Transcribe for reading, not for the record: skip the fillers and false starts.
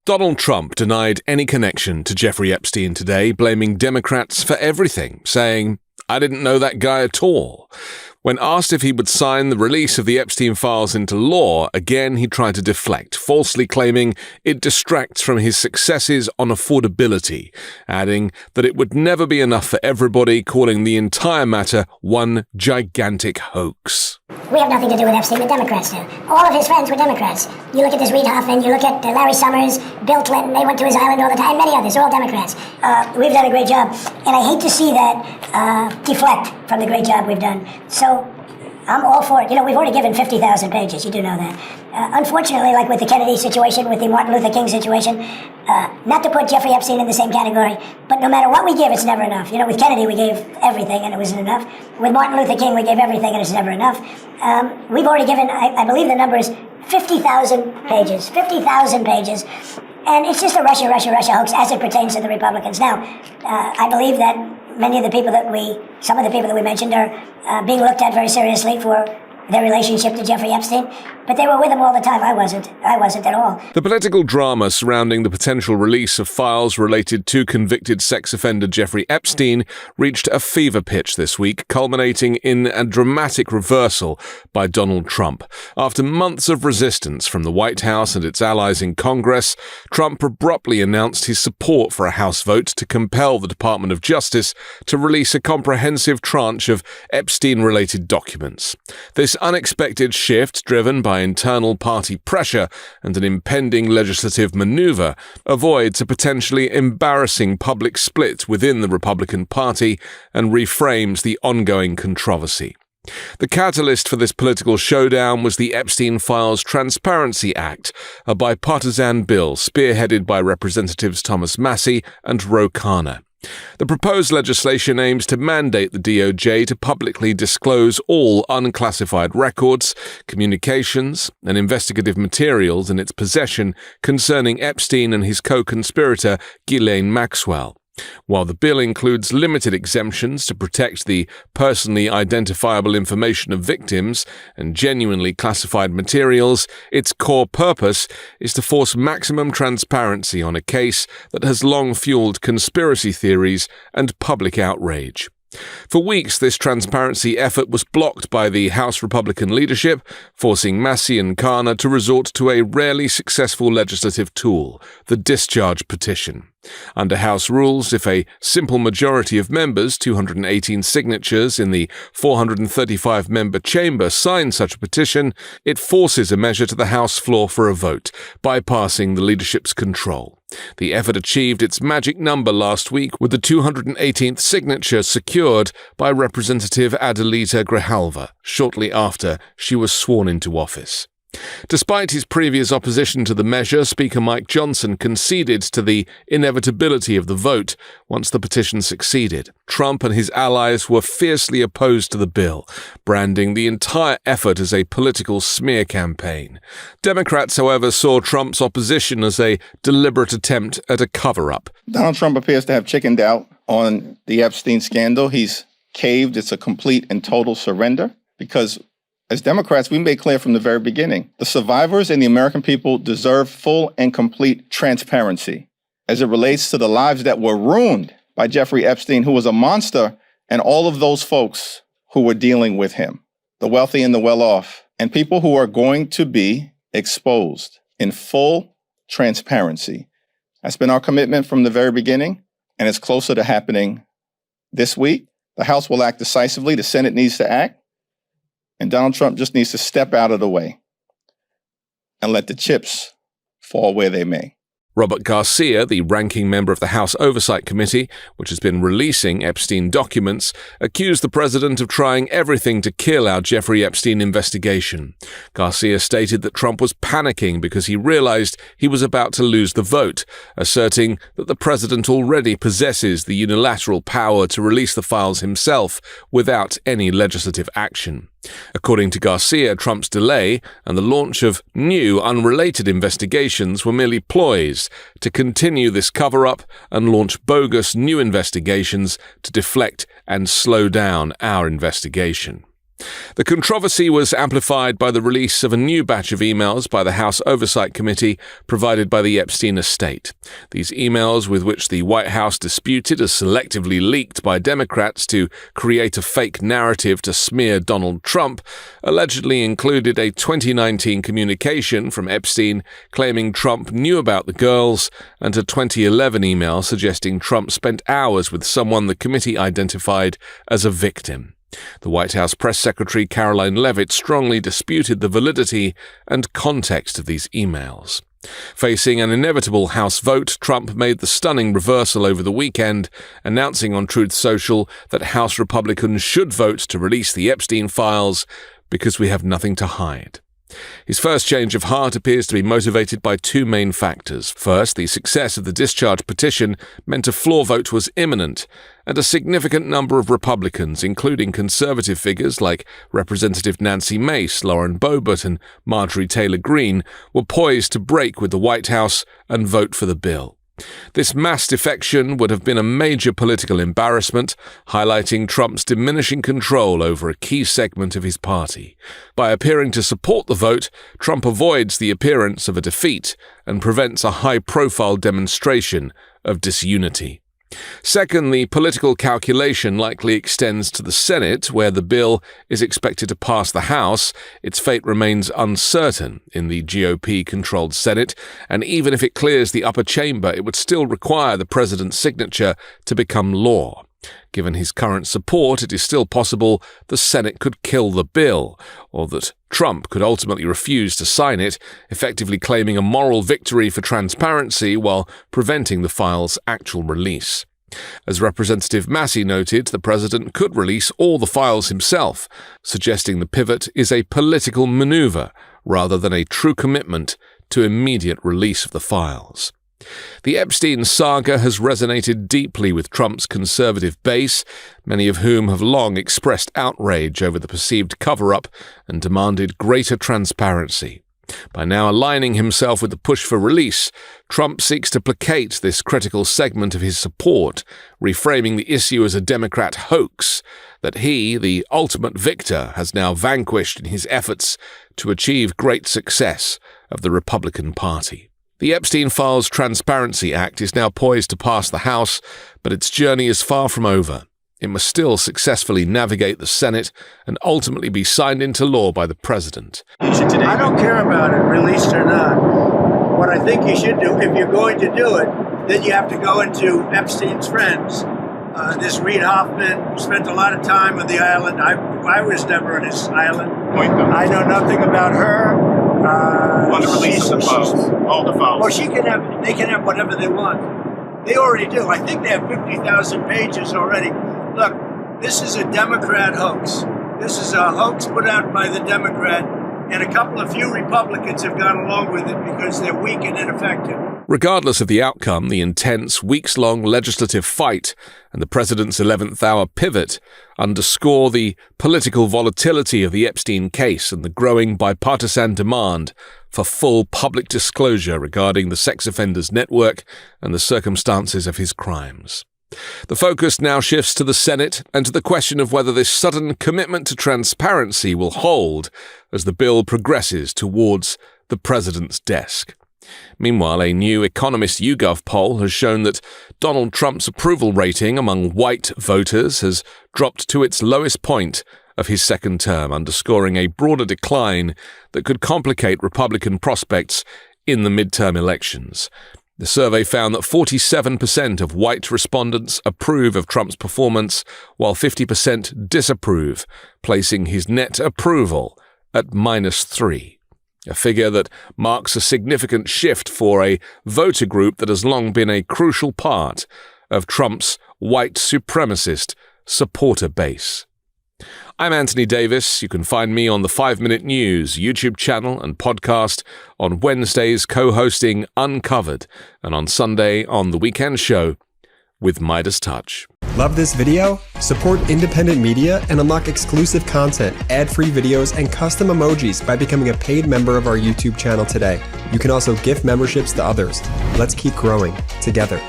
Donald Trump denied any connection to Jeffrey Epstein today, blaming Democrats for everything, saying, "I didn't know that guy at all." When asked if he would sign the release of the Epstein Files into law, again he tried to deflect, falsely claiming it distracts from his successes on affordability, adding that it would never be enough for everybody, calling the entire matter one gigantic hoax. We have nothing to do with Epstein, the Democrats do. All of his friends were Democrats. You look at this Reid Hoffman, you look at Larry Summers, Bill Clinton, they went to his island all the time, many others, all Democrats. We've done a great job, and I hate to see that deflect from the great job we've done. So I'm all for it. You know, we've already given 50,000 pages, you do know that. Unfortunately, like with the Kennedy situation, with the Martin Luther King situation, not to put Jeffrey Epstein in the same category, but no matter what we give, it's never enough. You know, with Kennedy, we gave everything and it wasn't enough. With Martin Luther King, we gave everything and it's never enough. We've already given, I believe the number is 50,000 pages. 50,000 pages. And it's just a Russia hoax as it pertains to the Republicans. Now, I believe that some of the people that we mentioned are being looked at very seriously for their relationship to Jeffrey Epstein, but they were with him all the time. I wasn't at all. The political drama surrounding the potential release of files related to convicted sex offender Jeffrey Epstein reached a fever pitch this week, culminating in a dramatic reversal by Donald Trump. After months of resistance from the White House and its allies in Congress, Trump abruptly announced his support for a House vote to compel the Department of Justice to release a comprehensive tranche of Epstein-related documents. This unexpected shift, driven by internal party pressure and an impending legislative maneuver, avoids a potentially embarrassing public split within the Republican Party and reframes the ongoing controversy. The catalyst for this political showdown was the Epstein Files Transparency Act, a bipartisan bill spearheaded by Representatives Thomas Massie and Ro Khanna. The proposed legislation aims to mandate the DOJ to publicly disclose all unclassified records, communications, and investigative materials in its possession concerning Epstein and his co-conspirator Ghislaine Maxwell. While the bill includes limited exemptions to protect the personally identifiable information of victims and genuinely classified materials, its core purpose is to force maximum transparency on a case that has long fueled conspiracy theories and public outrage. For weeks, this transparency effort was blocked by the House Republican leadership, forcing Massie and Khanna to resort to a rarely successful legislative tool, the discharge petition. Under House rules, if a simple majority of members, 218 signatures in the 435-member chamber, sign such a petition, it forces a measure to the House floor for a vote, bypassing the leadership's control. The effort achieved its magic number last week with the 218th signature secured by Representative Adelita Grijalva shortly after she was sworn into office. Despite his previous opposition to the measure, Speaker Mike Johnson conceded to the inevitability of the vote once the petition succeeded. Trump and his allies were fiercely opposed to the bill, branding the entire effort as a political smear campaign. Democrats, however, saw Trump's opposition as a deliberate attempt at a cover-up. Donald Trump appears to have chickened out on the Epstein scandal. He's caved. It's a complete and total surrender because as Democrats, we made clear from the very beginning, the survivors and the American people deserve full and complete transparency as it relates to the lives that were ruined by Jeffrey Epstein, who was a monster, and all of those folks who were dealing with him, the wealthy and the well-off, and people who are going to be exposed in full transparency. That's been our commitment from the very beginning, and it's closer to happening this week. The House will act decisively. The Senate needs to act. And Donald Trump just needs to step out of the way and let the chips fall where they may. Robert Garcia, the ranking member of the House Oversight Committee, which has been releasing Epstein documents, accused the president of trying everything to kill our Jeffrey Epstein investigation. Garcia stated that Trump was panicking because he realized he was about to lose the vote, asserting that the president already possesses the unilateral power to release the files himself without any legislative action. According to Garcia, Trump's delay and the launch of new, unrelated investigations were merely ploys to continue this cover-up and launch bogus new investigations to deflect and slow down our investigation. The controversy was amplified by the release of a new batch of emails by the House Oversight Committee provided by the Epstein estate. These emails, with which the White House disputed as selectively leaked by Democrats to create a fake narrative to smear Donald Trump, allegedly included a 2019 communication from Epstein claiming Trump knew about the girls and a 2011 email suggesting Trump spent hours with someone the committee identified as a victim. The White House Press Secretary Caroline Leavitt strongly disputed the validity and context of these emails. Facing an inevitable House vote, Trump made the stunning reversal over the weekend, announcing on Truth Social that House Republicans should vote to release the Epstein files because we have nothing to hide. His first change of heart appears to be motivated by two main factors. First, the success of the discharge petition meant a floor vote was imminent, and a significant number of Republicans, including conservative figures like Representative Nancy Mace, Lauren Boebert, and Marjorie Taylor Greene, were poised to break with the White House and vote for the bill. This mass defection would have been a major political embarrassment, highlighting Trump's diminishing control over a key segment of his party. By appearing to support the vote, Trump avoids the appearance of a defeat and prevents a high-profile demonstration of disunity. Second, the political calculation likely extends to the Senate, where the bill is expected to pass the House. Its fate remains uncertain in the GOP-controlled Senate, and even if it clears the upper chamber, it would still require the president's signature to become law. Given his current support, it is still possible the Senate could kill the bill, or that Trump could ultimately refuse to sign it, effectively claiming a moral victory for transparency while preventing the file's actual release. As Representative Massey noted, the president could release all the files himself, suggesting the pivot is a political maneuver rather than a true commitment to immediate release of the files. The Epstein saga has resonated deeply with Trump's conservative base, many of whom have long expressed outrage over the perceived cover-up and demanded greater transparency. By now aligning himself with the push for release, Trump seeks to placate this critical segment of his support, reframing the issue as a Democrat hoax that he, the ultimate victor, has now vanquished in his efforts to achieve great success of the Republican Party. The Epstein Files Transparency Act is now poised to pass the House, but its journey is far from over. It must still successfully navigate the Senate and ultimately be signed into law by the president. I don't care about it, released or not. What I think you should do, if you're going to do it, then you have to go into Epstein's friends. This Reid Hoffman spent a lot of time on the island. I was never on his island. I know nothing about her. Want to release the files, all the files. Well, they can have whatever they want. They already do. I think they have 50,000 pages already. Look, this is a Democrat hoax. This is a hoax put out by the Democrat, and a few Republicans have gone along with it because they're weak and ineffective. Regardless of the outcome, the intense, weeks-long legislative fight and the president's 11th-hour pivot underscore the political volatility of the Epstein case and the growing bipartisan demand for full public disclosure regarding the sex offenders network and the circumstances of his crimes. The focus now shifts to the Senate and to the question of whether this sudden commitment to transparency will hold as the bill progresses towards the president's desk. Meanwhile, a new Economist YouGov poll has shown that Donald Trump's approval rating among white voters has dropped to its lowest point of his second term, underscoring a broader decline that could complicate Republican prospects in the midterm elections. The survey found that 47% of white respondents approve of Trump's performance, while 50% disapprove, placing his net approval at -3. A figure that marks a significant shift for a voter group that has long been a crucial part of Trump's white supremacist supporter base. I'm Anthony Davis. You can find me on the 5 Minute News YouTube channel and podcast, on Wednesdays co-hosting Uncovered, and on Sunday on The Weekend Show with MeidasTouch. Love this video? Support independent media and unlock exclusive content, ad-free videos, and custom emojis by becoming a paid member of our YouTube channel today. You can also gift memberships to others. Let's keep growing together.